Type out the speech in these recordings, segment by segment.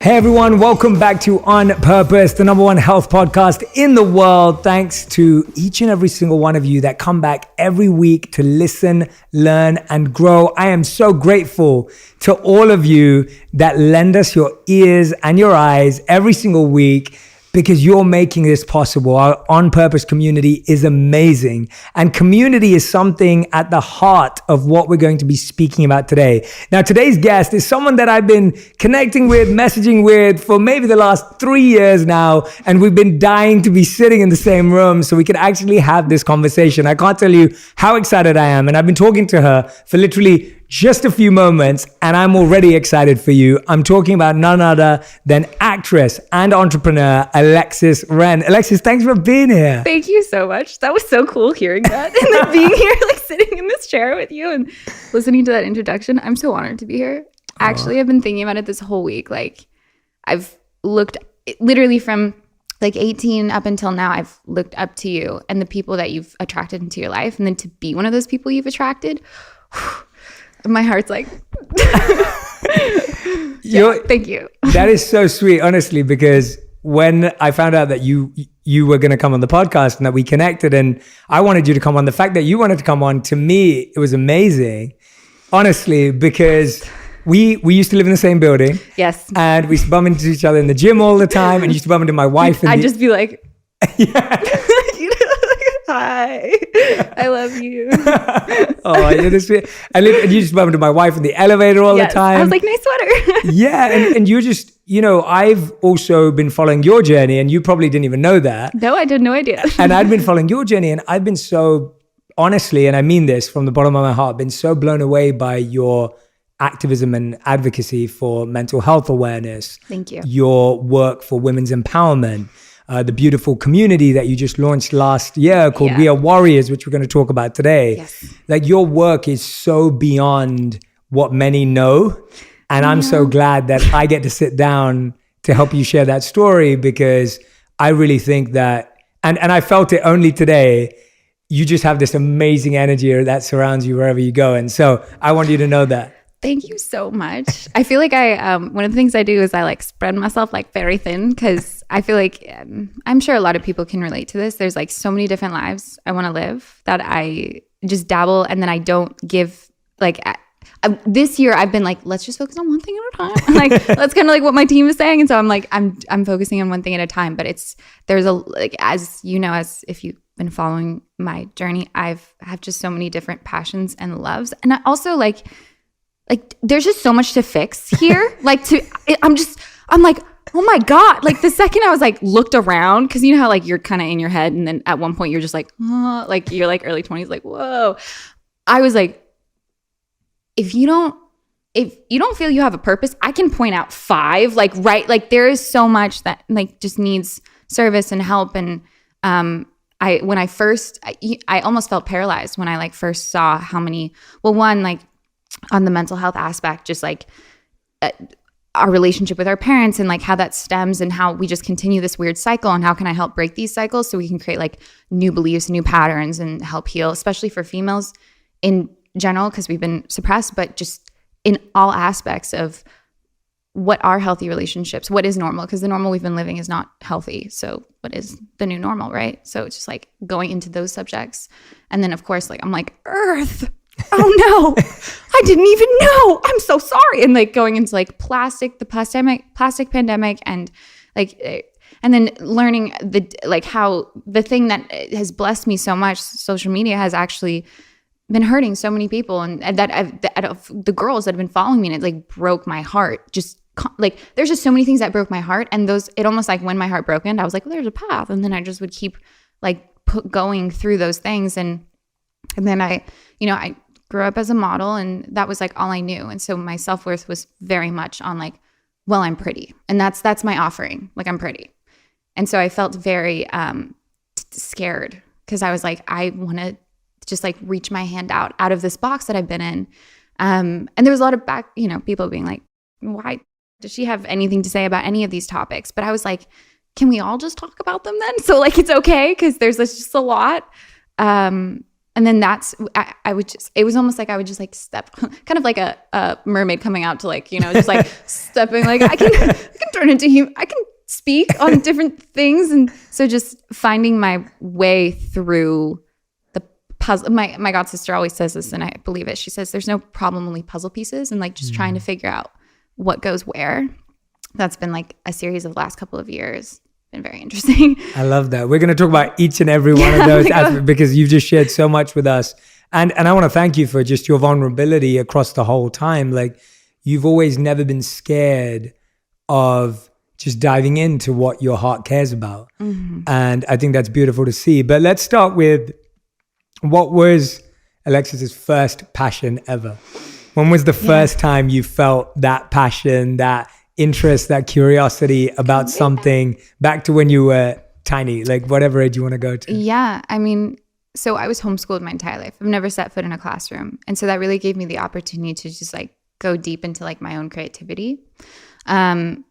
Hey everyone, welcome back to On Purpose, the #1 health podcast in the world. Thanks to each and every single one of you that come back every week to listen, learn, and grow. I am so grateful to all of you that lend us your ears and your eyes every single week, because you're making this possible. Our On Purpose community is amazing. And community is something at the heart of what we're going to be speaking about today. Now, today's guest is someone that I've been connecting with, messaging with for maybe the last 3 years now. And we've been dying to be sitting in the same room so we could actually have this conversation. I can't tell you how excited I am. And I've been talking to her for literally just a few moments, and I'm already excited for you. I'm talking about none other than actress and entrepreneur, Alexis Ren. Alexis, thanks for being here. Thank you so much. That was so cool hearing that. And then being here, like sitting in this chair with you and listening to that introduction. I'm so honored to be here. Actually, I've been thinking about it this whole week. Like, I've looked literally from like 18 up until now, I've looked up to you and the people that you've attracted into your life. And then to be one of those people you've attracted, my heart's like, thank you. That is so sweet, honestly, because when I found out that you were going to come on the podcast and that we connected and I wanted you to come on, the fact that you wanted to come on, to me, it was amazing, honestly, because we used to live in the same building. Yes. And we used to bump into each other in the gym all the time, and used to bump into my wife. I'd just be like, yeah. Hi, I love you. Oh, you're the sweet. And you just bump into my wife in the elevator all the time. I was like, nice sweater. Yeah, and you're just, I've also been following your journey, and you probably didn't even know that. No, I had no idea. And I'd been following your journey, and I've been so, honestly, and I mean this from the bottom of my heart, been so blown away by your activism and advocacy for mental health awareness. Thank you. Your work for women's empowerment. The beautiful community that you just launched last year called We Are Warriors, which we're going to talk about today. Yes. Like, your work is so beyond what many know. And I'm so glad that I get to sit down to help you share that story, because I really think that, and I felt it only today, you just have this amazing energy that surrounds you wherever you go. And so I want you to know that. Thank you so much. I feel like one of the things I do is I like spread myself like very thin, because I feel like I'm sure a lot of people can relate to this. There's like so many different lives I want to live that I just dabble, and then I don't give like this year I've been like, let's just focus on one thing at a time. Like, that's kind of like what my team is saying. And so I'm like, I'm focusing on one thing at a time, but there's a, like, as you know, as if you've been following my journey, I have just so many different passions and loves. And I also like there's just so much to fix here. I'm like, oh my God. Like, the second I was like, looked around, because you know how like you're kind of in your head, and then at one point you're just like, oh, like you're like early 20s, like, whoa. I was like, if you don't feel you have a purpose, I can point out 5, like, right. Like, there is so much that like just needs service and help. And I almost felt paralyzed when I like first saw how many, well, one, like, on the mental health aspect, just like our relationship with our parents and like how that stems and how we just continue this weird cycle, and how can I help break these cycles so we can create like new beliefs, new patterns, and help heal, especially for females in general, because we've been suppressed, but just in all aspects of what are healthy relationships, what is normal, because the normal we've been living is not healthy. So what is the new normal, right? So it's just like going into those subjects. And then of course, like, I'm like, Earth, oh no, I didn't even know. I'm so sorry. And like going into like plastic pandemic, and like, and then learning how the thing that has blessed me so much, social media, has actually been hurting so many people, and that of the girls that have been following me, and it like broke my heart. Just like, there's just so many things that broke my heart, and it almost like when my heart broke, I was like, well, there's a path, and then I just would keep like going through those things, and then I grew up as a model, and that was like all I knew. And so my self-worth was very much on like, well, I'm pretty. And that's my offering. Like, I'm pretty. And so I felt very scared, because I was like, I want to just like reach my hand out of this box that I've been in. And there was a lot of people being like, why does she have anything to say about any of these topics? But I was like, can we all just talk about them then? So like, it's okay, because there's just a lot. And And then I would just, it was almost like I would just like step, kind of like a mermaid coming out to like, you know, just like stepping, like I can turn into human, I can speak on different things. And so just finding my way through the puzzle. My god sister always says this, and I believe it. She says, there's no problem, only puzzle pieces, and like just trying to figure out what goes where. That's been like a series of the last couple of years. Been very interesting. I love that. We're going to talk about each and every one of those aspects because you've just shared so much with us. And I want to thank you for just your vulnerability across the whole time. Like, you've always never been scared of just diving into what your heart cares about. Mm-hmm. And I think that's beautiful to see. But let's start with, what was Alexis's first passion ever? When was the first time you felt that passion, that interest, that curiosity about something, back to when you were tiny, like whatever age you want to go to? Yeah. I mean, so I was homeschooled my entire life. I've never set foot in a classroom. And so that really gave me the opportunity to just like go deep into like my own creativity. And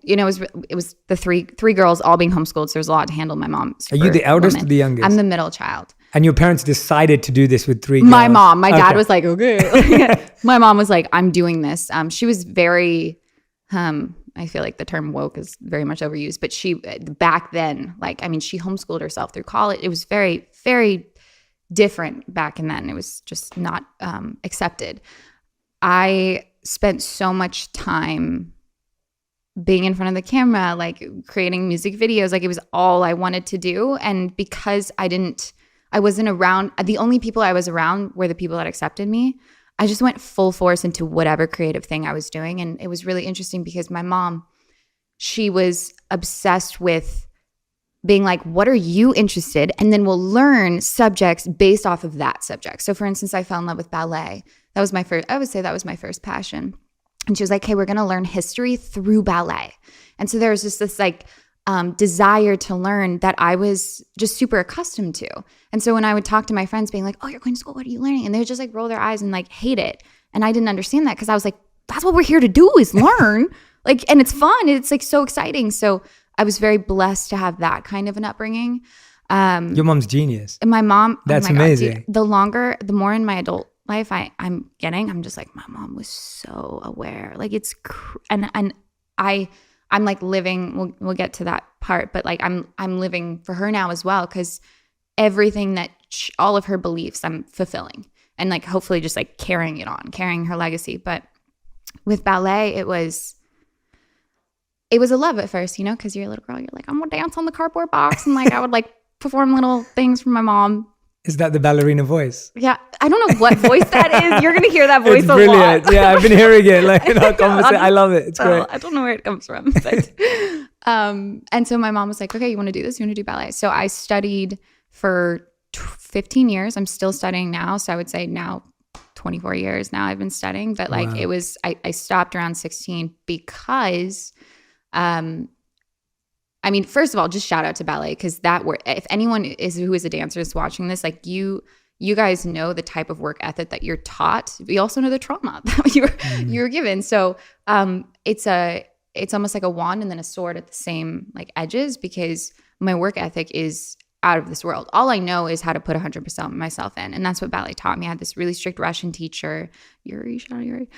you know, it was the three girls all being homeschooled. So there's a lot to handle. My mom. Are you the eldest or the youngest? I'm the middle child. And your parents decided to do this with 3 girls? My mom. My dad was like, okay. My mom was like, I'm doing this. She was very... I feel like the term woke is very much overused, but she, back then, like, I mean, she homeschooled herself through college. It was very, very different back in then. It was just not accepted. I spent so much time being in front of the camera, like creating music videos. Like, it was all I wanted to do. And because I wasn't around, the only people I was around were the people that accepted me. I just went full force into whatever creative thing I was doing. And it was really interesting because my mom, she was obsessed with being like, what are you interested? And then we'll learn subjects based off of that subject. So for instance, I fell in love with ballet. That was I would say that was my first passion. And she was like, hey, we're going to learn history through ballet. And so there was just this like desire to learn that I was just super accustomed to. And so when I would talk to my friends being like, oh, you're going to school, what are you learning? And they would just like roll their eyes and like hate it. And I didn't understand that because I was like, that's what we're here to do, is learn. Like, and it's fun. It's like so exciting. So I was very blessed to have that kind of an upbringing. Your mom's genius. And my mom, that's oh my amazing. God, dude, the more in my adult life I'm just like, my mom was so aware. Like it's, I'm like living, we'll get to that part, but like I'm living for her now as well, because everything that all of her beliefs I'm fulfilling and like hopefully just like carrying her legacy. But with ballet, it was a love at first, you know, because you're a little girl, you're like, I'm gonna dance on the cardboard box, and like I would like perform little things for my mom. Is that the ballerina voice? Yeah, I don't know what voice that is. You're gonna hear that voice it's a brilliant. lot. Yeah, I've been hearing it like in our conversation. I love it. It's great. I don't know where it comes from. But, and so my mom was like, okay, you want to do this? You want to do ballet? So I studied for 15 years. I'm still studying now. So I would say now 24 years now I've been studying. But like it was, I stopped around 16 because, I mean, first of all, just shout out to ballet, because if anyone who is a dancer is watching this, like you guys know the type of work ethic that you're taught. We also know the trauma that you're given. So it's almost like a wand and then a sword at the same like edges, because my work ethic is out of this world. All I know is how to put 100% of myself in. And that's what ballet taught me. I had this really strict Russian teacher, Yuri, shout out Yuri.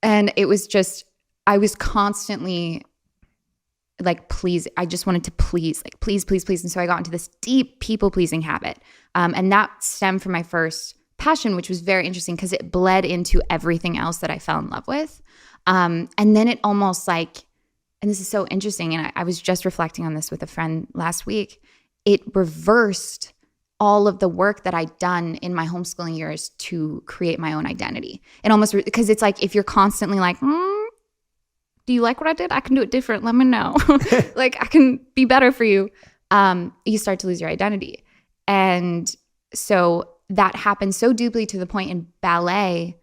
And it was just, I was constantly like, please, I just wanted to please. And so I got into this deep people pleasing habit. And that stemmed from my first passion, which was very interesting because it bled into everything else that I fell in love with. And then it almost like, and this is so interesting, and I was just reflecting on this with a friend last week, it reversed all of the work that I'd done in my homeschooling years to create my own identity. It almost, because it's like, if you're constantly like, do you like what I did? I can do it different. Let me know. Like, I can be better for you. You start to lose your identity. And so that happened so deeply to the point in ballet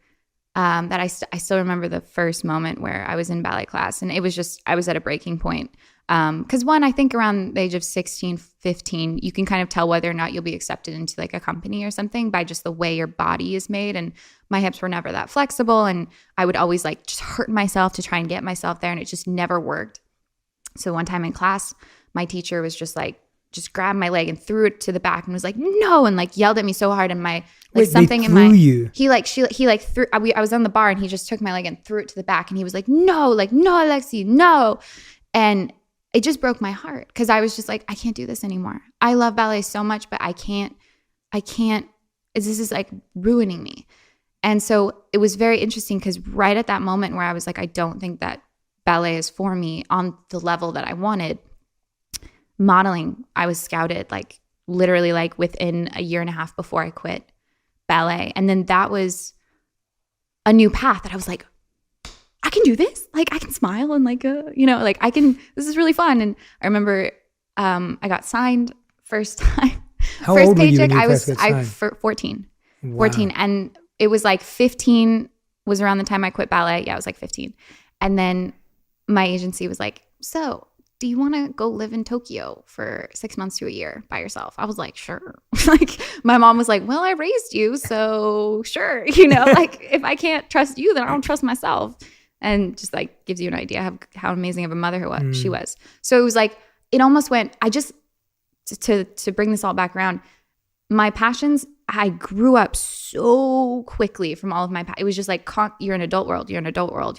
that I still remember the first moment where I was in ballet class. And it was just, I was at a breaking point. Because one, I think around the age of 16, 15, you can kind of tell whether or not you'll be accepted into like a company or something by just the way your body is made. And my hips were never that flexible. And I would always like just hurt myself to try and get myself there. And it just never worked. So one time in class, my teacher was just like, just grabbed my leg and threw it to the back and was like, no, and like yelled at me so hard. And my, like Wait, something they in my, threw you? he like threw, I was on the bar and he just took my leg and threw it to the back. And he was like, no, Alexi, no. And it just broke my heart because I was just like, I can't do this anymore. I love ballet so much, but I can't, this is like ruining me. And so it was very interesting because right at that moment where I was like, I don't think that ballet is for me on the level that I wanted, modeling, I was scouted like literally like within a year and a half before I quit ballet. And then that was a new path that I was like, I can do this. Like I can smile and like, like I can, this is really fun. And I remember I got signed first time. How first old were you when you I first was got signed? 14. Wow. 14. And it was like 15 was around the time I quit ballet. Yeah, I was like 15. And then my agency was like, so do you want to go live in Tokyo for 6 months to a year by yourself? I was like, sure. Like my mom was like, well, I raised you, so sure. Like if I can't trust you, then I don't trust myself. And just like gives you an idea of how amazing of a mother she was. So it was like, it almost went, to bring this all back around, my passions, I grew up so quickly from all of my, it was just like, you're an adult world, you're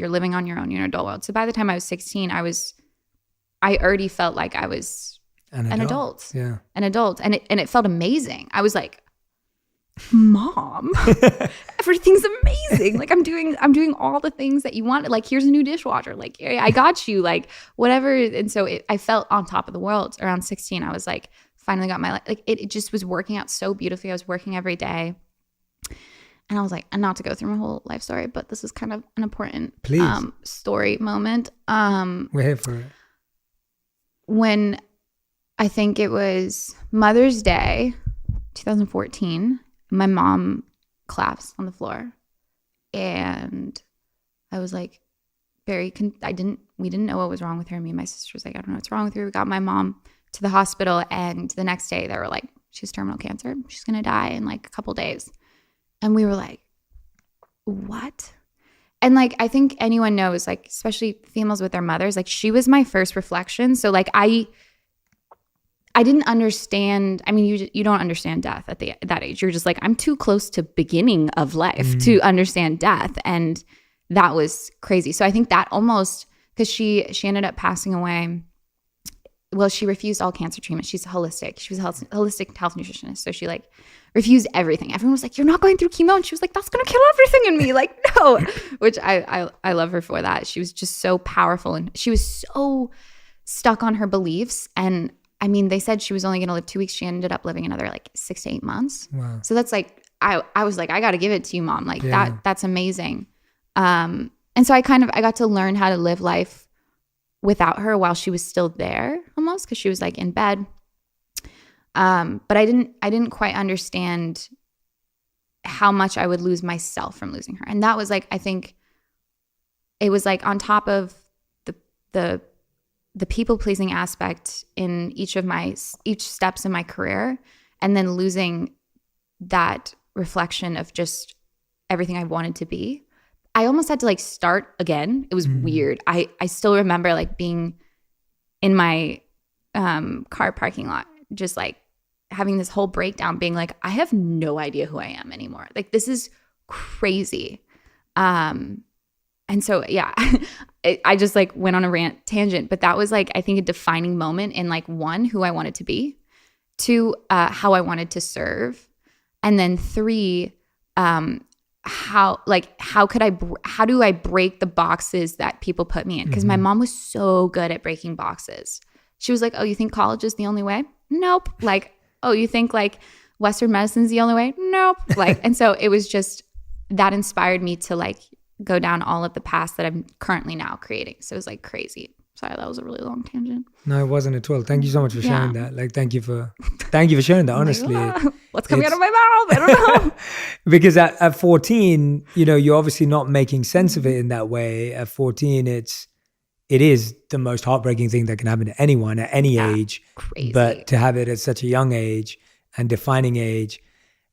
living on your own, you're an adult world. So by the time I was 16, I already felt like I was an adult. Yeah. An adult. And it felt amazing. I was like, Mom, everything's amazing. Like I'm doing all the things that you wanted. Like here's a new dishwasher. Like I got you. Like whatever. And so I felt on top of the world. Around 16, I was like, finally got my life. Like it just was working out so beautifully. I was working every day. And I was like, and not to go through my whole life story, but this is kind of an important story moment. We're here for it. When I think it was Mother's Day, 2014, my mom collapsed on the floor. And I was like, we didn't know what was wrong with her. Me and my sister was like, I don't know what's wrong with her. We got my mom to the hospital. And the next day they were like, she has terminal cancer. She's going to die in like a couple days. And we were like, what? And like, I think anyone knows, like, especially females with their mothers, like she was my first reflection. So like, I didn't understand. I mean, you don't understand death at that age. You're just like, I'm too close to beginning of life to understand death. And that was crazy. So I think that almost, because she ended up passing away. Well, she refused all cancer treatment. She's holistic. She was a holistic health nutritionist. So she like refused everything. Everyone was like, you're not going through chemo. And she was like, that's going to kill everything in me. Like, no, which I love her for that. She was just so powerful. And she was so stuck on her beliefs. And I mean, they said she was only going to live 2 weeks. She ended up living another like 6 to 8 months. Wow. So that's like, I was like, I got to give it to you, Mom. Like that's amazing. And so I got to learn how to live life without her while she was still there almost, because she was like in bed. But I didn't quite understand how much I would lose myself from losing her. And that was like, I think it was like on top of the people pleasing aspect in each steps in my career, and then losing that reflection of just everything I wanted to be. I almost had to like start again. It was weird. I still remember like being in my car parking lot, just like having this whole breakdown, being like, I have no idea who I am anymore. Like this is crazy. And so, yeah, I just like went on a rant tangent, but that was like, I think a defining moment in like 1, who I wanted to be, 2, how I wanted to serve. And then 3, how do I break the boxes that people put me in? Because my mom was so good at breaking boxes. She was like, oh, you think college is the only way? Nope. Like, oh, you think like Western medicine's the only way? Nope. Like, and so it was just, that inspired me to like go down all of the paths that I'm currently now creating. So it was like crazy. Sorry, that was a really long tangent. No, it wasn't at all. Thank you so much for sharing that. Like, thank you for sharing that, honestly. What's coming out of my mouth? I don't know. Because at 14, you're obviously not making sense of it in that way. At 14, it is the most heartbreaking thing that can happen to anyone at any age. Crazy. But to have it at such a young age and defining age,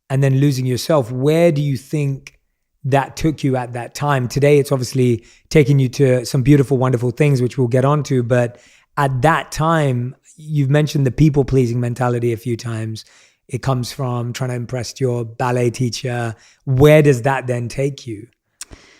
and then losing yourself, where do you think that took you at that time? Today, it's obviously taken you to some beautiful, wonderful things, which we'll get onto. But at that time, you've mentioned the people pleasing mentality a few times. It comes from trying to impress your ballet teacher. Where does that then take you?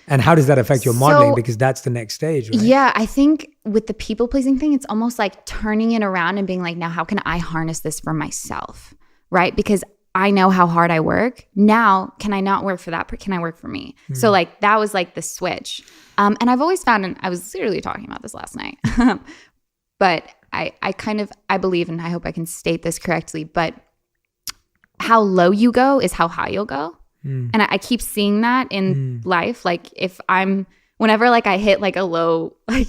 And how does that affect your modeling? Because that's the next stage, right? Yeah, I think with the people pleasing thing, it's almost like turning it around and being like, now how can I harness this for myself, right? Because I know how hard I work. Now, can I not work for that? Can I work for me? So like that was like the switch. And I've always found, and I was literally talking about this last night, but I believe, and I hope I can state this correctly, but how low you go is how high you'll go. And I keep seeing that in life. Like whenever like I hit like a low, like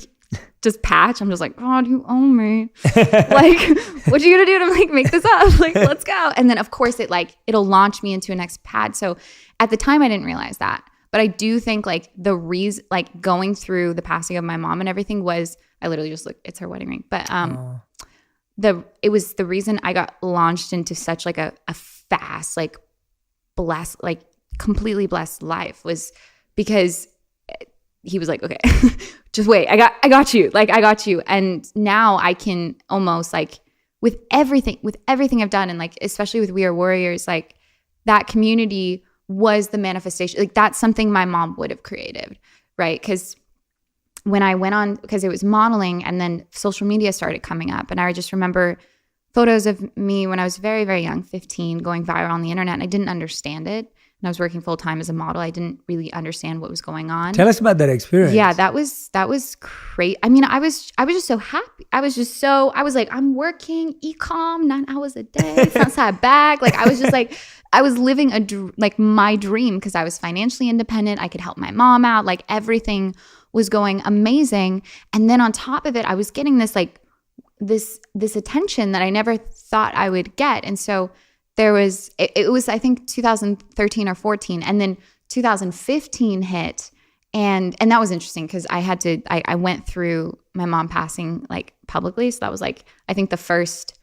just patch, I'm just like, God, you own me. Like, what you gonna do to like make this up? Like, let's go. And then of course it'll launch me into a next pad. So at the time I didn't realize that. But I do think like the reason, like going through the passing of my mom and everything was, I literally just looked, it's her wedding ring. But it was the reason I got launched into such like a fast, like blessed, like completely blessed life was because he was like, okay, just wait. I got you. Like, I got you. And now I can almost like with everything I've done, and like, especially with We Are Warriors, like that community was the manifestation. Like that's something my mom would have created, right? Because when I went on, because it was modeling and then social media started coming up. And I just remember photos of me when I was very, very young, 15, going viral on the internet. And I didn't understand it. And I was working full time as a model. I didn't really understand what was going on. Tell us about that experience. Yeah, that was great. I mean, I was just so happy. I was like, I'm working e-com 9 hours a day, front side back. Like I was just like, I was living like my dream because I was financially independent. I could help my mom out. Like everything was going amazing. And then on top of it, I was getting this like this attention that I never thought I would get. And so there was, it was, I think 2013 or 14, and then 2015 hit. And that was interesting because I went through my mom passing like publicly. So that was like, I think the first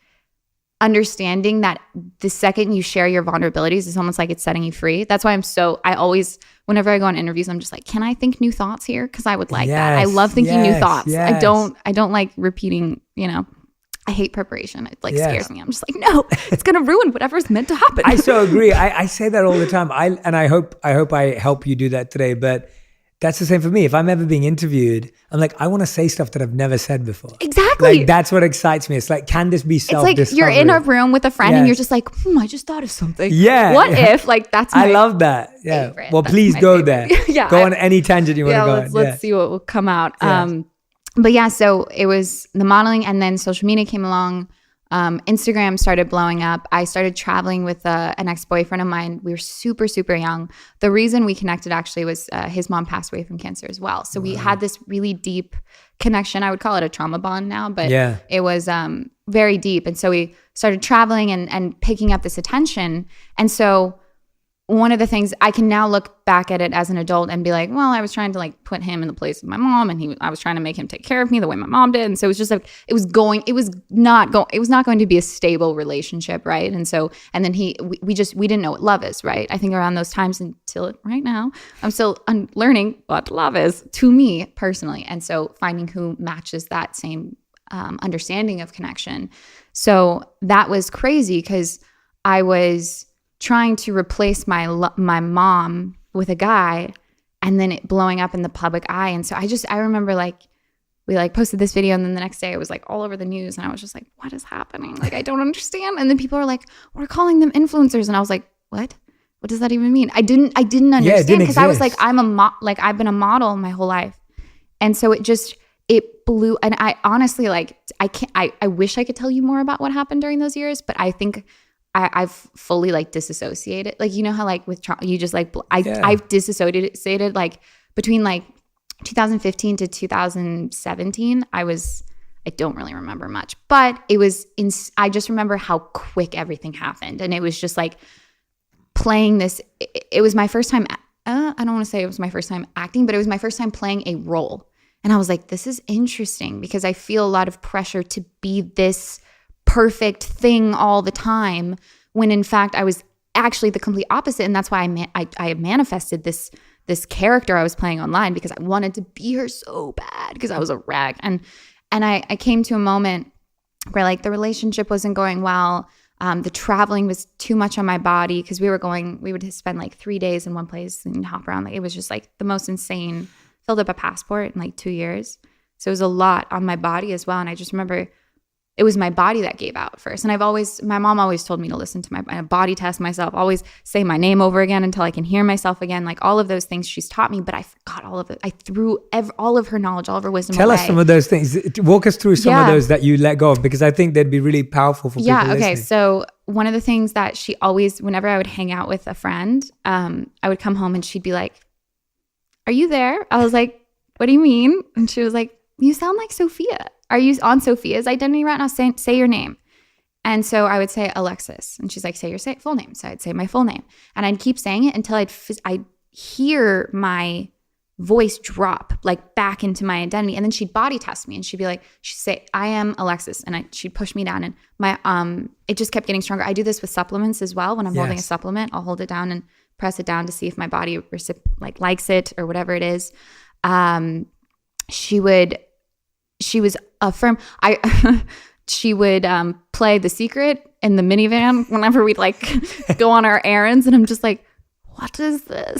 understanding that the second you share your vulnerabilities, it's almost like it's setting you free. That's why I always, whenever I go on interviews, I'm just like, can I think new thoughts here? Because I would like that. I love thinking new thoughts. Yes. I don't like repeating, I hate preparation. It like scares me. I'm just like, no, it's going to ruin whatever's meant to happen. I so agree. I say that all the time. I hope I help you do that today, but that's the same for me. If I'm ever being interviewed, I'm like, I want to say stuff that I've never said before. Exactly. Like that's what excites me. It's like, can this be self-discovery? It's like you're in a room with a friend and you're just like, I just thought of something. Yeah. What if like that's my I love that. Yeah. Favorite. Well, that's please go there. Yeah. Go on any tangent you want to go on. Let's see what will come out. Yeah. But yeah, so it was the modeling, and then social media came along. Instagram started blowing up. I started traveling with an ex-boyfriend of mine. We were super, super young. The reason we connected actually was his mom passed away from cancer as well. So we had this really deep connection. I would call it a trauma bond now, but it was very deep. And so we started traveling and picking up this attention. And so one of the things, I can now look back at it as an adult and be like, well, I was trying to like put him in the place of my mom, and I was trying to make him take care of me the way my mom did. And so it was just like, it was not going to be a stable relationship. Right. And so, and then we didn't know what love is. Right. I think around those times until right now, I'm still learning what love is to me personally. And so finding who matches that same understanding of connection. So that was crazy because I was trying to replace my mom with a guy, and then it blowing up in the public eye. And so I remember like we like posted this video, and then the next day it was like all over the news, and I was just like, what is happening? Like, I don't understand. And then people are like, we're calling them influencers. And I was like, what does that even mean? I didn't understand because I was like, I've been a model my whole life. And so it blew. And I honestly like, I wish I could tell you more about what happened during those years, but I think I've fully like disassociated. Like, you know how like with you just like, I've disassociated like between like 2015 to 2017. I don't really remember much, but I just remember how quick everything happened. And it was just like playing this. It was my first time. I don't want to say it was my first time acting, but it was my first time playing a role. And I was like, this is interesting because I feel a lot of pressure to be this perfect thing all the time, when in fact I was actually the complete opposite. And that's why I manifested this character I was playing online, because I wanted to be her so bad because I was a rag. And I came to a moment where like the relationship wasn't going well. The traveling was too much on my body because we would spend like 3 days in one place and hop around. Like it was just like the most insane, filled up a passport in like 2 years. So it was a lot on my body as well. And I just remember it was my body that gave out first. And my mom always told me to listen to my body test myself, always say my name over again until I can hear myself again. Like all of those things she's taught me, but I forgot all of it. I threw all of her knowledge, all of her wisdom away. Tell us some of those things. Walk us through some of those that you let go of, because I think they'd be really powerful for people listening. Okay. So one of the things that she always, whenever I would hang out with a friend, I would come home and she'd be like, "Are you there?" I was like, "What do you mean?" And she was like, "You sound like Sophia. Are you on Sophia's identity right now? Say your name." And so I would say Alexis. And she's like, "Say your full name." So I'd say my full name. And I'd keep saying it until I'd hear my voice drop like back into my identity. And then she'd body test me and she'd say, "I am Alexis." And she'd push me down and my it just kept getting stronger. I do this with supplements as well. When I'm holding a supplement, I'll hold it down and press it down to see if my body likes it or whatever it is. She was a firm. She would play The Secret in the minivan whenever we'd like go on our errands, and I'm just like, "What is this?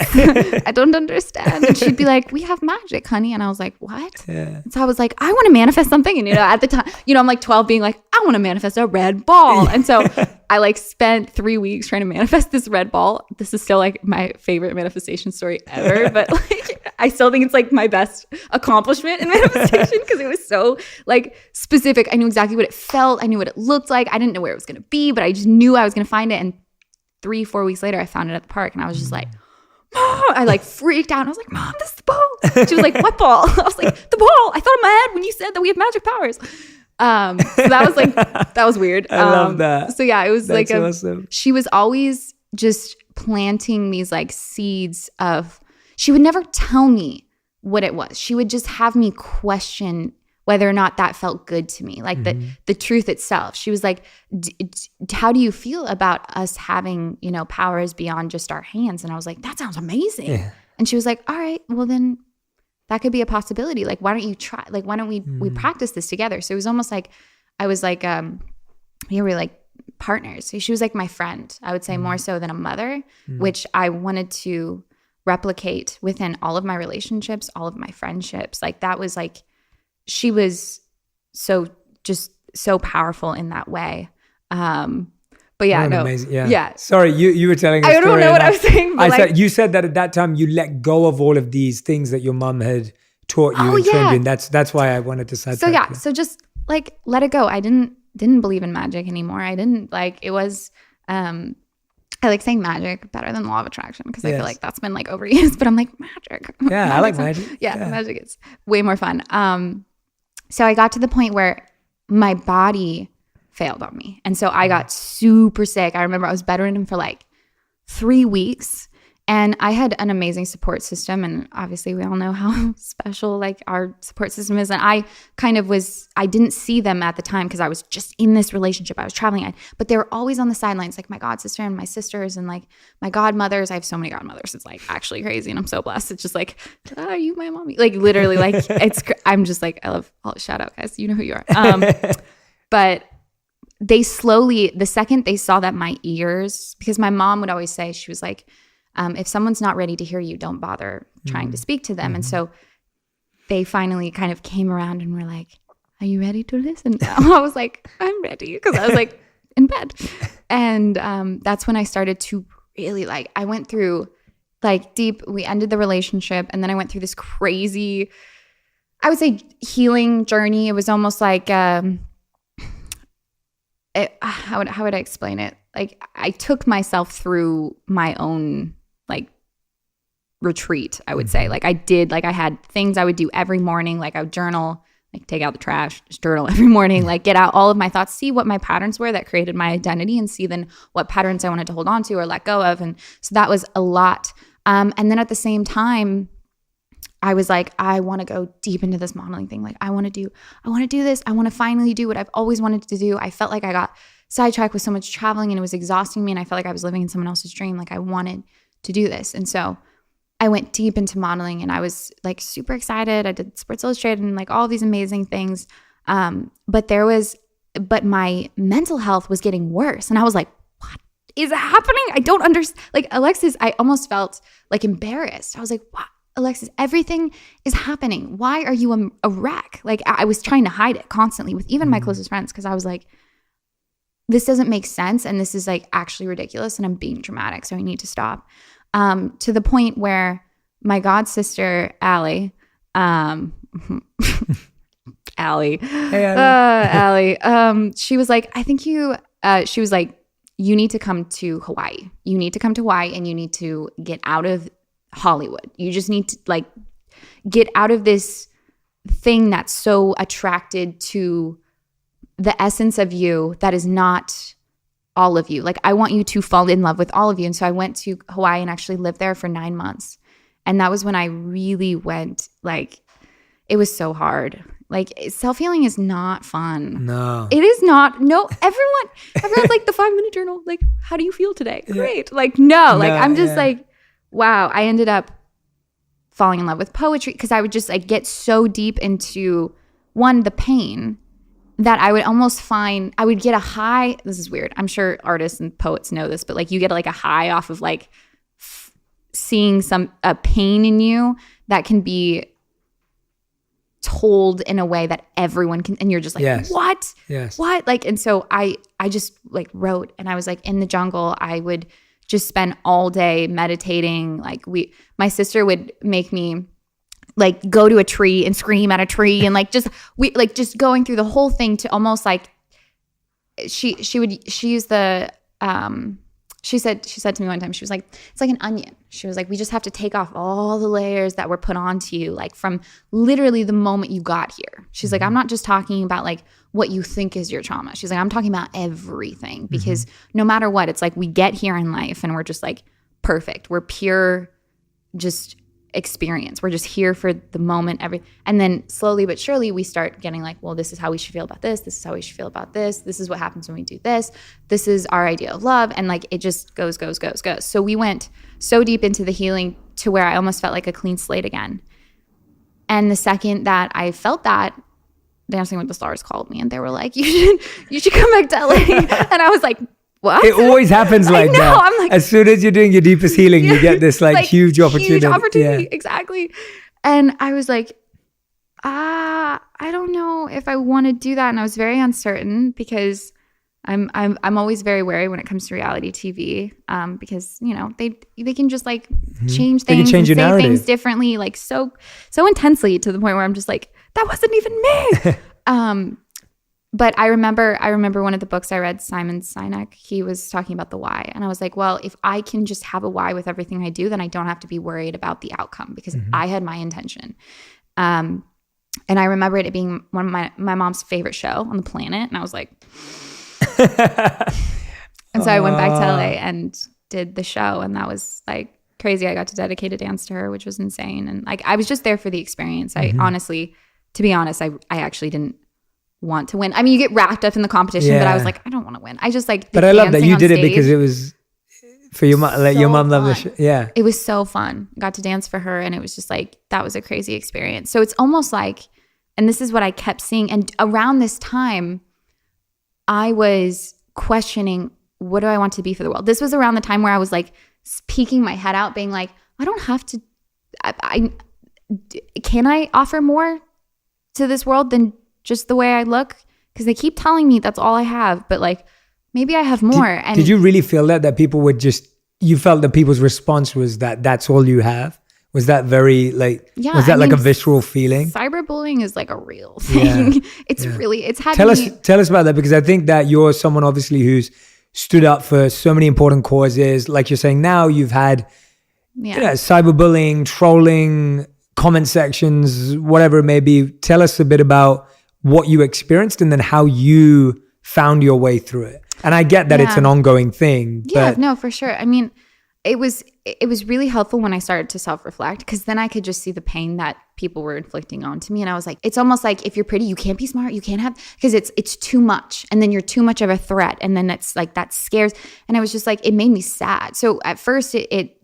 I don't understand." And she'd be like, "We have magic, honey." And I was like, "What?" Yeah. And so I was like, "I want to manifest something." And at the time, I'm like 12 being like, "I want to manifest a red ball." And so I like spent 3 weeks trying to manifest this red ball. This is still like my favorite manifestation story ever, but like I still think it's like my best accomplishment in manifestation because it was so like specific. I knew exactly what it felt. I knew what it looked like. I didn't know where it was going to be, but I just knew I was going to find it. And 3-4 weeks later, I found it at the park, and I was just like, "Mom!" I like freaked out. And I was like, "Mom, this is the ball." She was like, "What ball?" I was like, "The ball. I thought in my head when you said that we have magic powers." So that was like, that was weird. I love that. So yeah, it was That's awesome. She was always just planting these like seeds of, she would never tell me what it was. She would just have me question whether or not that felt good to me, like the truth itself. She was like, "How do you feel about us having, powers beyond just our hands?" And I was like, "That sounds amazing." Yeah. And she was like, "All right, well then that could be a possibility. Like, why don't you try? Like, why don't we practice this together?" So it was almost like I was like, we were like partners. So she was like my friend, I would say more so than a mother, which I wanted to replicate within all of my relationships, all of my friendships. Like that was like, she was so powerful in that way. But yeah, amazing, yeah. Sorry, you were telling a story. I don't know what I was saying. But you said that at that time you let go of all of these things that your mom had taught you and trained you, and that's why I wanted to sidetrack. So just like let it go. I didn't believe in magic anymore. I didn't like it was. I like saying magic better than law of attraction because I feel like that's been like overused. But I'm like magic. Yeah, I like magic. Yeah, magic is way more fun. So I got to the point where my body failed on me. And so I got super sick. I remember I was bedridden for like 3 weeks, and I had an amazing support system. And obviously we all know how special like our support system is. And I didn't see them at the time because I was just in this relationship. I was traveling, but they were always on the sidelines, like my god sister and my sisters and like my godmothers. I have so many godmothers. It's like actually crazy. And I'm so blessed. It's just like, "Are you my mommy?" Like literally like I'm just like, I love all shout out guys. You know who you are. But they slowly, the second they saw that my ears, because my mom would always say, she was like, if someone's not ready to hear you, don't bother trying to speak to them. And so they finally kind of came around and were like, "Are you ready to listen?" I was like, "I'm ready," because I was like in bed. And that's when I started to really like, I went through like we ended the relationship, and then I went through this crazy, I would say, healing journey. It was almost like, how would I explain it? Like I took myself through my own like retreat, I would say. Like I had things I would do every morning. Like I would journal, like take out the trash, just journal every morning, like get out all of my thoughts, see what my patterns were that created my identity, and see then what patterns I wanted to hold on to or let go of. And so that was a lot. And then at the same time, I was like, I want to go deep into this modeling thing. Like I want to do this. I want to finally do what I've always wanted to do. I felt like I got sidetracked with so much traveling and it was exhausting me. And I felt like I was living in someone else's dream. Like I wanted to do this. And so I went deep into modeling and I was like super excited. I did Sports Illustrated and like all these amazing things. But there was but my mental health was getting worse. And I was like, what is happening? I don't understand. Like, Alexis, I almost felt like embarrassed. I was like, what? Alexis, everything is happening. Why are you a wreck? Like, I was trying to hide it constantly with even my closest friends, because I was like, this doesn't make sense. And this is like actually ridiculous. And I'm being dramatic. So I need to stop. To the point where my god sister, Allie, Allie, Hey, Allie. Allie, she was like, she was like, you need to come to Hawaii. You need to come to Hawaii and you need to get out of Hollywood. You just need to like get out of this thing that's so attracted to the essence of you that is not all of you. Like, I want you to fall in love with all of you. And so I went to Hawaii and actually lived there for 9 months. And that was when I really went, like, it was so hard. Like, self-healing is not fun. No. It is not. No, everyone's like, the 5-minute journal. Like, how do you feel today? Great. Like, no. Like, I'm just like, wow. I ended up falling in love with poetry because I would just like get so deep into, one, the pain, that I would almost find, I would get a high. This is weird. I'm sure artists and poets know this, but like you get like a high off of like seeing a pain in you that can be told in a way that everyone can, and you're just like, yes. What? Yes. What? Like, and so I just like wrote, and I was like in the jungle. I would just spend all day meditating. Like my sister would make me like go to a tree and scream at a tree and like just going through the whole thing to almost like she used the she said to me one time, she was like, it's like an onion. She was like, we just have to take off all the layers that were put onto you, like from literally the moment you got here. She's like, I'm not just talking about like what you think is your trauma. She's like, I'm talking about everything, because no matter what, it's like we get here in life and we're just like perfect. We're pure, just experience. We're just here for the moment, and then slowly but surely we start getting like, well, this is how we should feel about this. This is how we should feel about this. This is what happens when we do this. This is our idea of love. And like it just goes. So we went so deep into the healing to where I almost felt like a clean slate again. And the second that I felt that, Dancing with the Stars called me and they were like, you should come back to LA. And I was like, what? It always happens like that. I'm like, as soon as you're doing your deepest healing, you get this like huge opportunity. Yeah. Exactly. And I was like, I don't know if I want to do that. And I was very uncertain because I'm always very wary when it comes to reality TV, because you know they can just like change things, and say things differently, like so intensely to the point where I'm just like, that wasn't even me. But I remember one of the books I read, Simon Sinek, he was talking about the why. And I was like, well, if I can just have a why with everything I do, then I don't have to be worried about the outcome, because I had my intention. And I remember it being one of my mom's favorite show on the planet. And I was like, and so I went back to LA and did the show. And that was like crazy. I got to dedicate a dance to her, which was insane. And like, I was just there for the experience. I honestly, to be honest, I actually didn't want to win. I mean, you get wrapped up in the competition, but I was like, I don't want to win. I just like, but I love that you did it because it was for your mom. Like your mom loved the show. Yeah, it was so fun. I got to dance for her, and it was just like, that was a crazy experience. So it's almost like, and this is what I kept seeing. And around this time, I was questioning, what do I want to be for the world? This was around the time where I was like peeking my head out, being like, I don't have to. Can I offer more to this world than just the way I look? Because they keep telling me that's all I have, but like maybe I have more. Did you really feel that people would you felt that people's response was that that's all you have? Was that very like, was that like a visceral feeling? Cyberbullying is like a real thing. Yeah. It's had Tell us about that, because I think that you're someone obviously who's stood up for so many important causes. Like you're saying now, you've had cyberbullying, trolling, comment sections, whatever it may be. Tell us a bit about what you experienced and then how you found your way through it. And I get that it's an ongoing thing. Yeah, no, for sure. I mean, it was really helpful when I started to self-reflect, because then I could just see the pain that people were inflicting onto me. And I was like, it's almost like, if you're pretty, you can't be smart, you can't have, because it's too much. And then you're too much of a threat. And then it's like, that scares. And I was just like, it made me sad. So at first it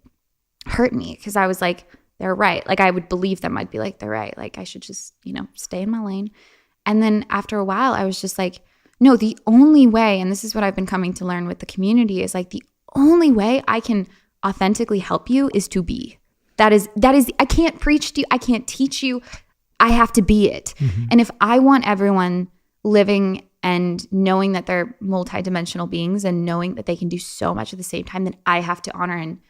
hurt me, because I was like, they're right. Like I would believe them. I'd be like, they're right. Like I should just, stay in my lane. And then after a while, I was just like, no, the only way, and this is what I've been coming to learn with the community, is like the only way I can authentically help you is to be. That is, I can't preach to you. I can't teach you. I have to be it. And if I want everyone living and knowing that they're multidimensional beings and knowing that they can do so much at the same time, then I have to honor and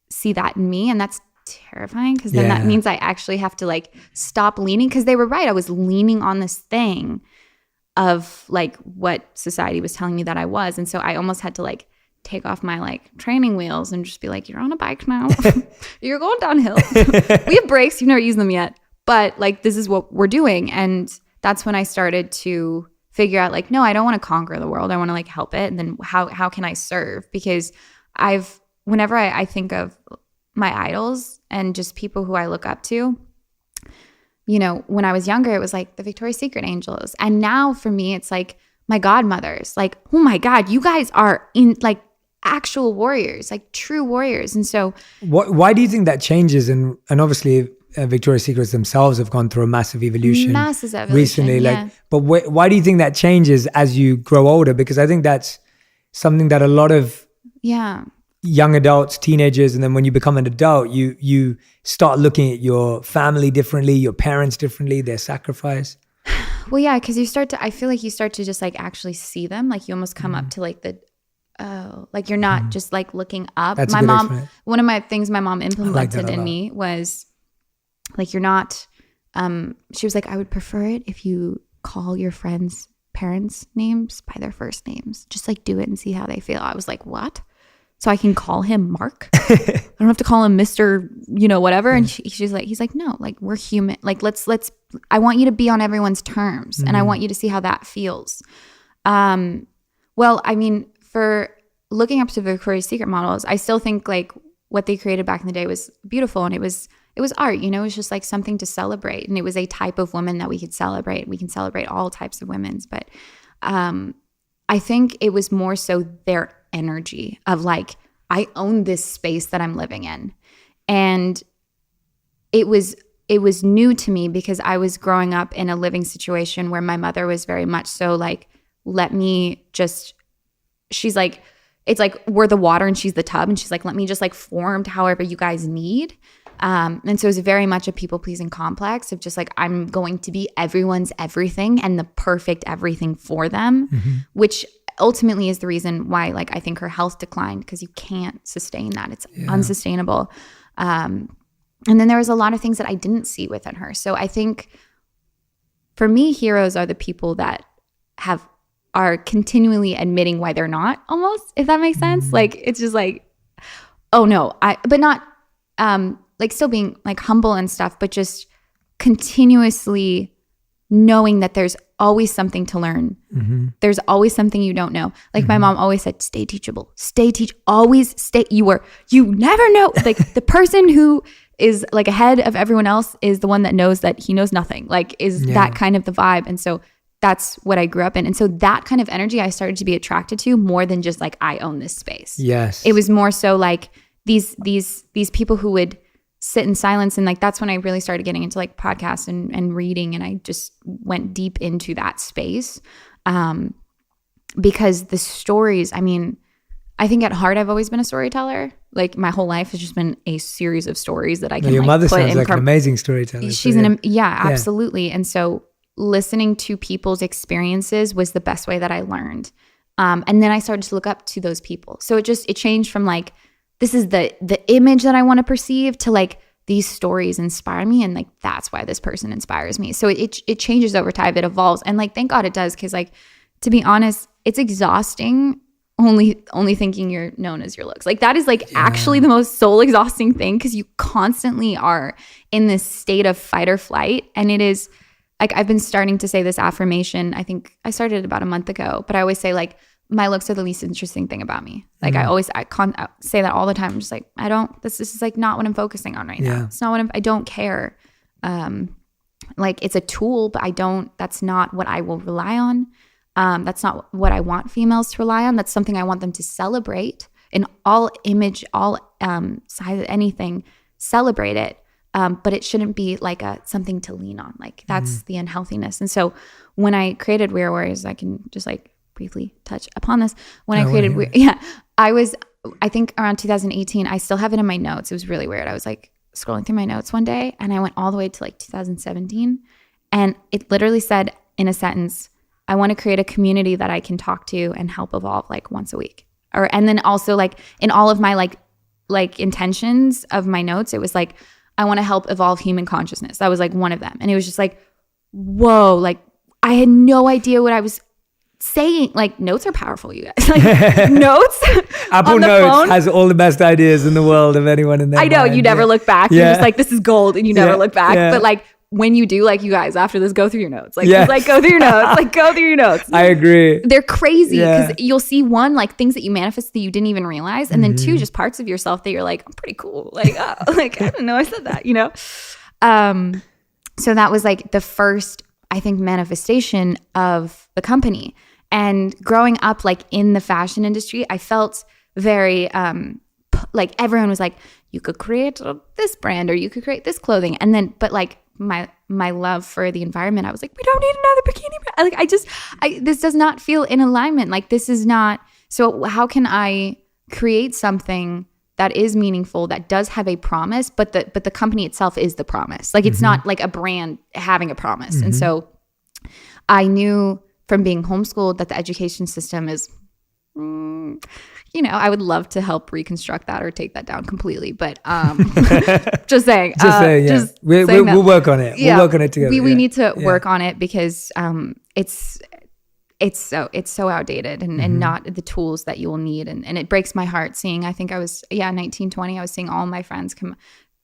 see that in me. And that's terrifying, because then that means I actually have to like stop leaning, because they were right. I was leaning on this thing of like what society was telling me that I was. And so I almost had to like take off my like training wheels and just be like, you're on a bike now. You're going downhill. We have brakes. You've never used them yet. But like, this is what we're doing. And that's when I started to figure out like, no, I don't want to conquer the world. I want to like help it. And then how can I serve? Because whenever I think of my idols and just people who I look up to, you know, when I was younger, it was like the Victoria's Secret angels. And now for me, it's like my godmothers. Like, oh my God, you guys are in like actual warriors, like true warriors. And so why do you think that changes? And obviously Victoria's Secrets themselves have gone through a massive evolution recently. Yeah. Like, but why do you think that changes as you grow older? Because I think that's something that a lot of young adults, teenagers, and then when you become an adult, you start looking at your family differently, your parents differently, their sacrifice. Well, yeah, because I feel like you start to just like actually see them. Like you almost come up to like like you're not just like looking up. That's my mom, one of my things my mom implemented in me was like, you're not, she was like, I would prefer it if you call your friends' parents' names by their first names. Just like do it and see how they feel. I was like, what? So I can call him Mark? I don't have to call him Mr. you know, whatever. And he's like, no, like we're human. Like let's, I want you to be on everyone's terms and I want you to see how that feels. Well, I mean, for looking up to Victoria's Secret models, I still think like what they created back in the day was beautiful, and it was art, you know. It was just like something to celebrate, and it was a type of woman that we could celebrate. We can celebrate all types of women's, but I think it was more so their energy of like, I own this space that I'm living in. And it was new to me because I was growing up in a living situation where my mother was very much so like, let me just, she's like, it's like we're the water and she's the tub, and she's like, let me just like form to however you guys need. And so it was very much a people-pleasing complex of just like, I'm going to be everyone's everything and the perfect everything for them, which ultimately is the reason why like I think her health declined, because you can't sustain that. It's unsustainable. And then there was a lot of things that I didn't see within her. So I think for me, heroes are the people that are continually admitting why they're not, almost, if that makes sense. Like, it's just like, oh no, but not like still being like humble and stuff, but just continuously knowing that there's always something to learn. There's always something you don't know. Like my mom always said, stay teachable, always stay. You never know. Like the person who is like ahead of everyone else is the one that knows that he knows nothing, like is that kind of the vibe. And so that's what I grew up in. And so that kind of energy I started to be attracted to more than just like, I own this space. Yes. It was more so like these people who would sit in silence. And like, that's when I really started getting into like podcasts and reading. And I just went deep into that space. Because the stories, I mean, I think at heart, I've always been a storyteller. Like my whole life has just been a series of stories that I can your like mother put sounds in like an amazing storyteller. She's absolutely. And so listening to people's experiences was the best way that I learned. And then I started to look up to those people. So it changed from like, this is the image that I want to perceive to like, these stories inspire me. And like, that's why this person inspires me. So it changes over time. It evolves. And like, thank God it does. Cause like, to be honest, it's exhausting only thinking you're known as your looks. Like that is like actually the most soul exhausting thing. Cause you constantly are in this state of fight or flight. And it is like, I've been starting to say this affirmation. I think I started about a month ago, but I always say like, my looks are the least interesting thing about me. Like I say that all the time. I'm just like, this is like not what I'm focusing on right now. It's not what I don't care. Like it's a tool, but that's not what I will rely on. That's not what I want females to rely on. That's something I want them to celebrate in all image, all size, anything, celebrate it. But it shouldn't be like something to lean on. Like that's the unhealthiness. And so when I created We're Warriors, I can just like briefly touch upon this. When I created I think around 2018, I still have it in my notes. It was really weird. I was like scrolling through my notes one day and I went all the way to like 2017 and it literally said in a sentence, I want to create a community that I can talk to and help evolve like once a week. And then also like in all of my like intentions of my notes, it was like, I want to help evolve human consciousness. That was like one of them. And it was just like, whoa, like I had no idea what I was saying. Like notes are powerful, you guys. Like notes. Apple Notes has all the best ideas in the world of anyone in there. I know, you never look back. You're just like, this is gold and you never look back. Yeah. But like when you do, like you guys, after this, go through your notes. Like, just, like go through your notes. Like go through your notes. I agree. They're crazy because you'll see one, like things that you manifest that you didn't even realize. And then two, just parts of yourself that you're like, I'm pretty cool. Like, oh, like I didn't know I said that, you know? So that was like the first, I think, manifestation of the company. And growing up like in the fashion industry, I felt very like everyone was like, you could create this brand or you could create this clothing. And then, but like my love for the environment, I was like, we don't need another bikini brand. Like this does not feel in alignment. Like this is not, so how can I create something that is meaningful, that does have a promise, but the company itself is the promise. Like it's not like a brand having a promise. And so I knew from being homeschooled that the education system is, you know, I would love to help reconstruct that or take that down completely. But just saying. We'll work on it. Yeah, we'll work on it together. We need to work on it because it's so outdated and not the tools that you will need. And it breaks my heart seeing, I think I was, 19, 20, I was seeing all my friends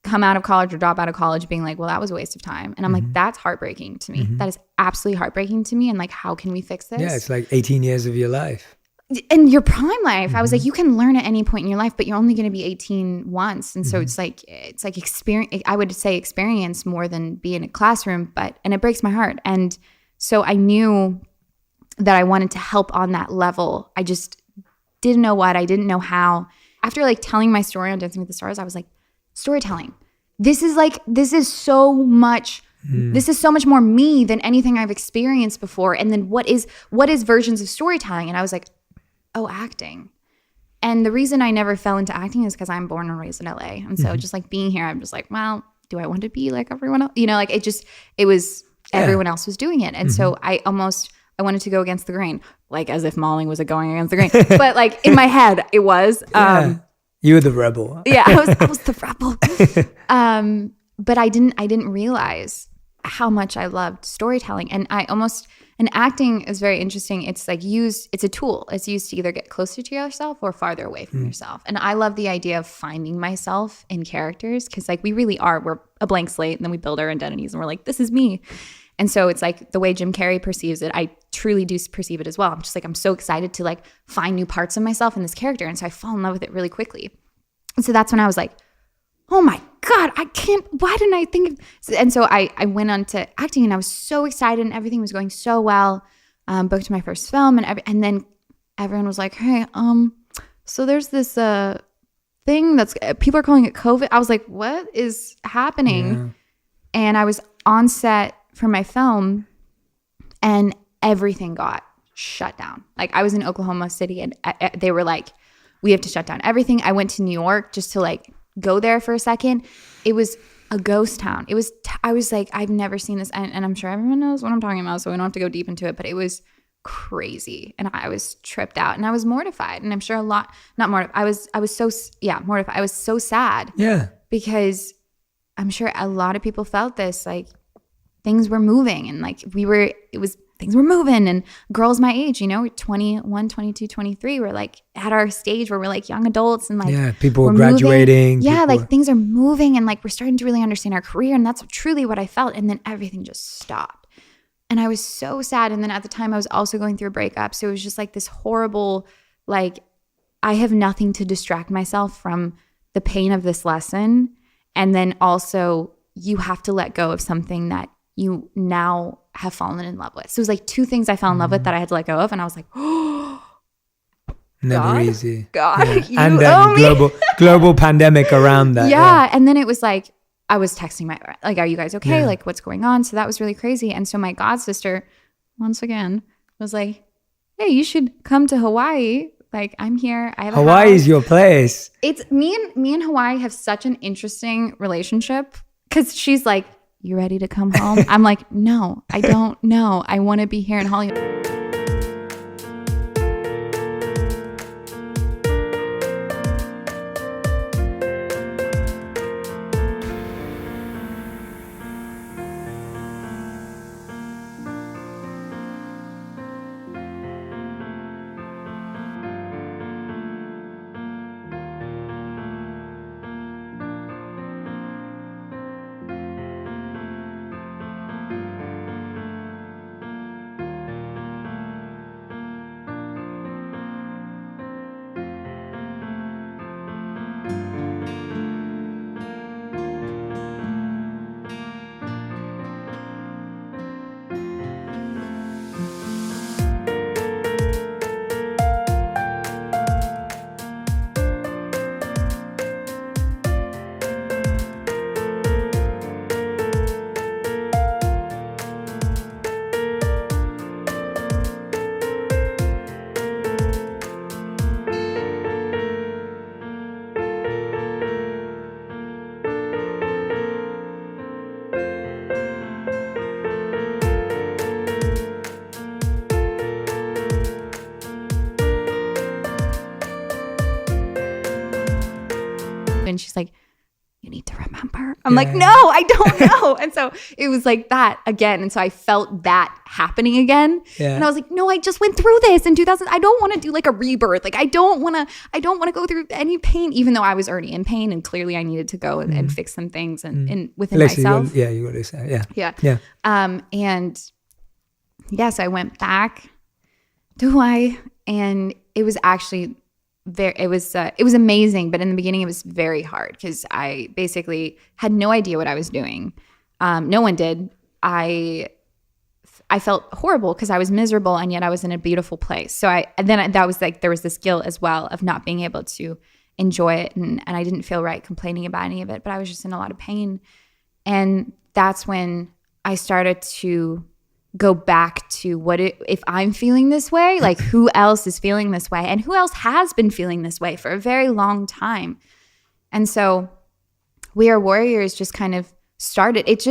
come out of college or drop out of college being like, well, that was a waste of time. And I'm like, that's heartbreaking to me. That is absolutely heartbreaking to me. And like, how can we fix this? Yeah, it's like 18 years of your life. In your prime life, I was like, you can learn at any point in your life, but you're only going to be 18 once. And so it's like experience, I would say experience more than be in a classroom, and it breaks my heart. And so I knew that I wanted to help on that level. I just didn't know what, I didn't know how. After like telling my story on Dancing with the Stars, I was like, storytelling. This is so much more me than anything I've experienced before. And then what is versions of storytelling? And I was like, oh, acting. And the reason I never fell into acting is because I'm born and raised in LA. And so just like being here, I'm just like, well, do I want to be like everyone else? You know, like it was everyone else was doing it. And so I wanted to go against the grain, like as if modeling was going against the grain. But like in my head, it was. You were the rebel. Yeah, I was the rebel. But I didn't realize how much I loved storytelling. And and acting is very interesting. It's like it's a tool. It's used to either get closer to yourself or farther away from yourself. And I love the idea of finding myself in characters because like we really are, we're a blank slate and then we build our identities and we're like, this is me. And so it's like the way Jim Carrey perceives it, I truly do perceive it as well. I'm just like, I'm so excited to like find new parts of myself in this character. And so I fall in love with it really quickly. And so that's when I was like, oh my God, why didn't I think of, and so I went on to acting and I was so excited and everything was going so well. Booked my first film and then everyone was like, hey, so there's this thing that's, people are calling it COVID. I was like, what is happening? Yeah. And I was on set for my film and everything got shut down. Like I was in Oklahoma City and they were like, we have to shut down everything. I went to New York just to like go there for a second. It was a ghost town. I was like, I've never seen this. And I'm sure everyone knows what I'm talking about, so we don't have to go deep into it, but it was crazy. And I was tripped out and I was mortified. And I'm sure not mortified. I was so mortified. I was so sad. Yeah. Because I'm sure a lot of people felt this, like things were moving and like things were moving and girls my age, 21, 22, 23, we're like at our stage where we're like young adults and like people were graduating. Like things are moving and like we're starting to really understand our career and that's truly what I felt. And then everything just stopped. And I was so sad. And then at the time I was also going through a breakup. So it was just like this horrible, like I have nothing to distract myself from the pain of this lesson. And then also you have to let go of something that you now have fallen in love with. So it was like two things I fell in love with that I had to let go of. And I was like, oh, never God, easy. God, yeah. And then global pandemic around that. Yeah. And then it was like, I was texting are you guys okay? Yeah. Like what's going on? So that was really crazy. And so my god sister, once again, was like, hey, you should come to Hawaii. Like, I'm here. I have a Hawaii house. is your place. It's me and Hawaii have such an interesting relationship because she's like, you ready to come home? I'm like, no, I don't know. I want to be here in Hollywood. And she's like, you need to remember. I'm like, no, I don't know. And so it was like that again. And so I felt that happening again. Yeah. And I was like, no, I just went through this in 2000. I don't want to do like a rebirth. Like, I don't want to go through any pain, even though I was already in pain. And clearly I needed to go and fix some things and within Alexis, myself. you got to say, Yeah. Yeah. And yes, I went back to Hawaii, and it was actually it was amazing, but in the beginning it was very hard because I basically had no idea what I was doing. No one did. I felt horrible because I was miserable, and yet I was in a beautiful place. So that was like, there was this guilt as well of not being able to enjoy it, and I didn't feel right complaining about any of it, but I was just in a lot of pain. And that's when I started to go back to if I'm feeling this way, like who else is feeling this way, and who else has been feeling this way for a very long time. And so We Are Warriors just kind of started. It's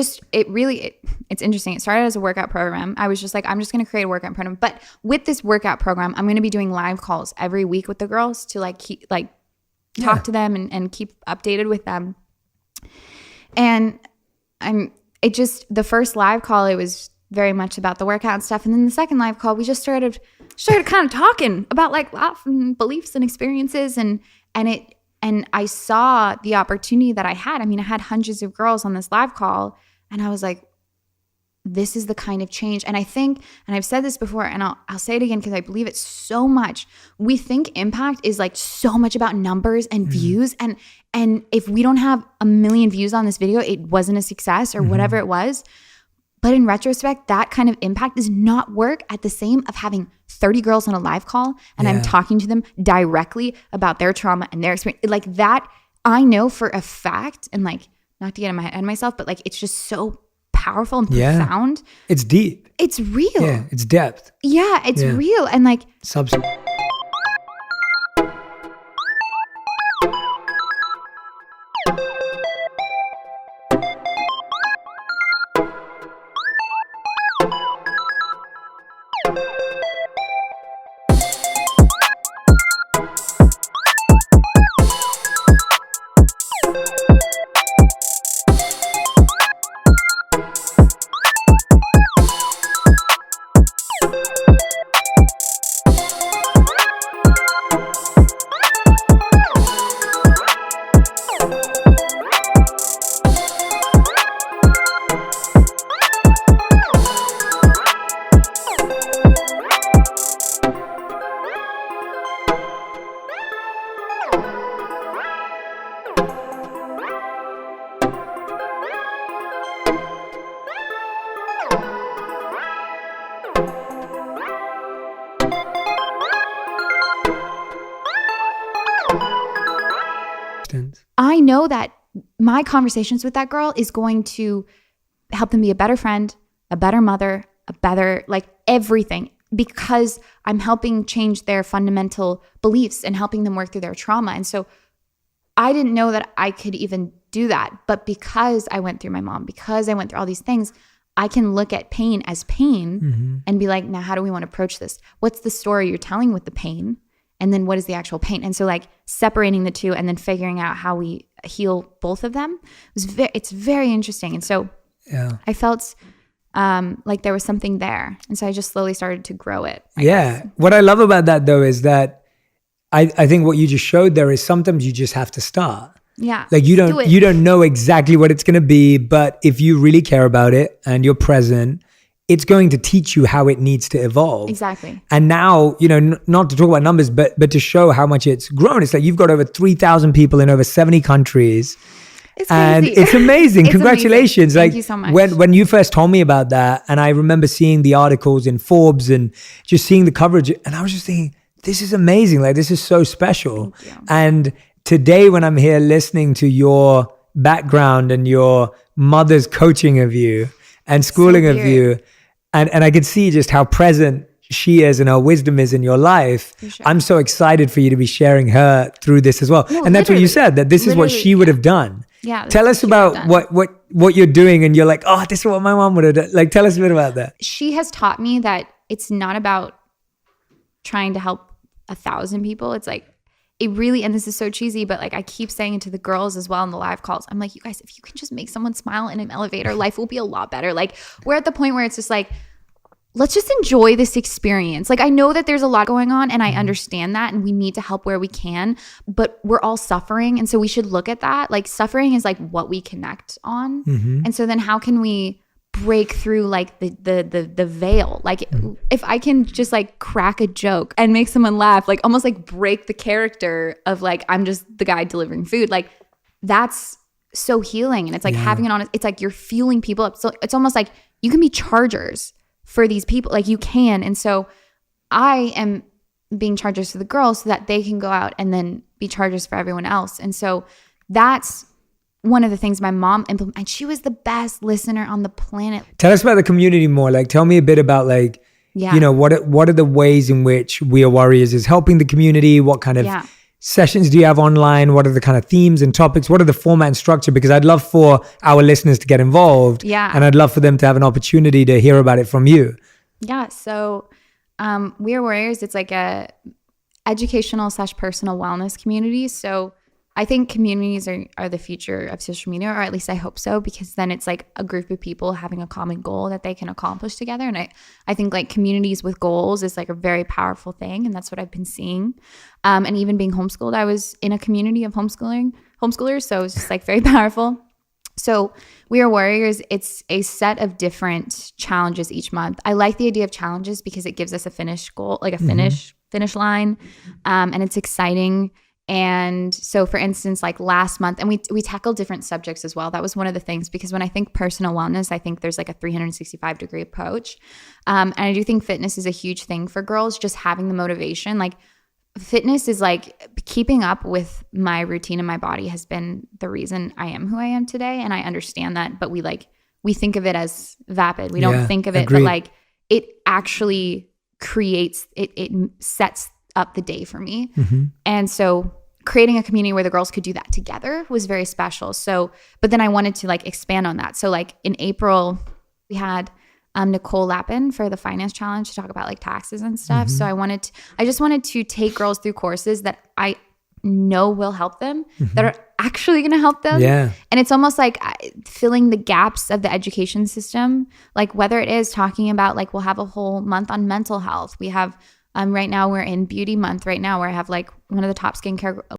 interesting. It started as a workout program. I was just like, I'm just going to create a workout program. But with this workout program, I'm going to be doing live calls every week with the girls to talk to them and keep updated with them. And the first live call, it was very much about the workout and stuff. And then the second live call, we just started kind of talking about like life and beliefs and experiences. And I saw the opportunity that I had. I mean, I had hundreds of girls on this live call, and I was like, this is the kind of change. And I think, and I've said this before, and I'll say it again because I believe it so much. We think impact is like so much about numbers and views. And if we don't have 1 million views on this video, it wasn't a success or whatever it was. But in retrospect, that kind of impact does not work at the same of having 30 girls on a live call, and I'm talking to them directly about their trauma and their experience. Like that, I know for a fact, and like, not to get in my head of myself, but like, it's just so powerful and profound. It's deep. It's real. Yeah, it's depth. Yeah, it's real. And like, Substance. I know that my conversations with that girl is going to help them be a better friend, a better mother, a better, like everything. because I'm helping change their fundamental beliefs and helping them work through their trauma. And so I didn't know that I could even do that. But because I went through my mom, because I went through all these things, I can look at pain as pain and be like, now how do we want to approach this? What's the story you're telling with the pain? And then what is the actual pain? And so like separating the two and then figuring out how we heal both of them, it's very interesting. And so I felt like there was something there. And so I just slowly started to grow it. I guess. What I love about that though is that I think what you just showed there is sometimes you just have to start. Yeah. Like you don't know exactly what it's going to be, but if you really care about it and you're present, it's going to teach you how it needs to evolve. Exactly. And now, you know, not to talk about numbers, but to show how much it's grown. It's like you've got over 3,000 people in over 70 countries. It's and crazy. it's amazing. It's Congratulations. amazing. Like Thank you so much. when you first told me about that, and I remember seeing the articles in Forbes and just seeing the coverage, and I was just thinking, this is amazing. Like this is so special. And today when I'm here listening to your background and your mother's coaching of you and schooling of you, and I could see just how present she is and her wisdom is in your life. Sure. I'm so excited for you to be sharing her through this as well. No, and that's what you said, that this is what she would have done. Yeah. Tell us about what you're doing and you're like, oh, this is what my mom would have done. Like, tell us a bit about that. She has taught me that it's not about trying to help 1,000 people. It's like, it really, and this is so cheesy, but like I keep saying it to the girls as well in the live calls. I'm like, you guys, if you can just make someone smile in an elevator, life will be a lot better. Like we're at the point where it's just like, let's just enjoy this experience. Like I know that there's a lot going on and I understand that and we need to help where we can, but we're all suffering. And so we should look at that. Like suffering is like what we connect on. And so then how can we break through like the veil? Like if I can just like crack a joke and make someone laugh, like almost like break the character of like, I'm just the guy delivering food. Like that's so healing. And it's like having it on, it's like you're fueling people up. So it's almost like you can be chargers for these people, like you can. And so I am being chargers for the girls so that they can go out and then be chargers for everyone else. And so that's one of the things my mom implemented. And she was the best listener on the planet. Tell us about the community more. Like, tell me a bit about like, you know, what are the ways in which We Are Warriors is helping the community? What kind of sessions do you have online? What are the kind of themes and topics? What are the format and structure? Because I'd love for our listeners to get involved. And I'd love for them to have an opportunity to hear about it from you. So We Are Warriors, it's like a educational / personal wellness community. So I think communities are the future of social media, or at least I hope so, because then it's like a group of people having a common goal that they can accomplish together. And I think like communities with goals is like a very powerful thing. And that's what I've been seeing. And even being homeschooled, I was in a community of homeschoolers. So it's just like very powerful. So We Are Warriors, it's a set of different challenges each month. I like the idea of challenges because it gives us a finish goal, like a finish line. And it's exciting. And so for instance, like last month, and we tackled different subjects as well. That was one of the things, because when I think personal wellness, I think there's like a 365-degree approach. And I do think fitness is a huge thing for girls, just having the motivation. Like fitness is like keeping up with my routine and my body has been the reason I am who I am today. And I understand that, but we think of it as vapid. We don't think of it, but like it actually creates, it sets up the day for me. And so creating a community where the girls could do that together was very special. So, but then I wanted to like expand on that. So like in April, we had Nicole Lappin for the finance challenge to talk about like taxes and stuff. So I just wanted to take girls through courses that I know will help them, that are actually going to help them. And it's almost like filling the gaps of the education system. Like whether it is talking about like, we'll have a whole month on mental health. We have right now we're in beauty month right now, where I have like one of the top skincare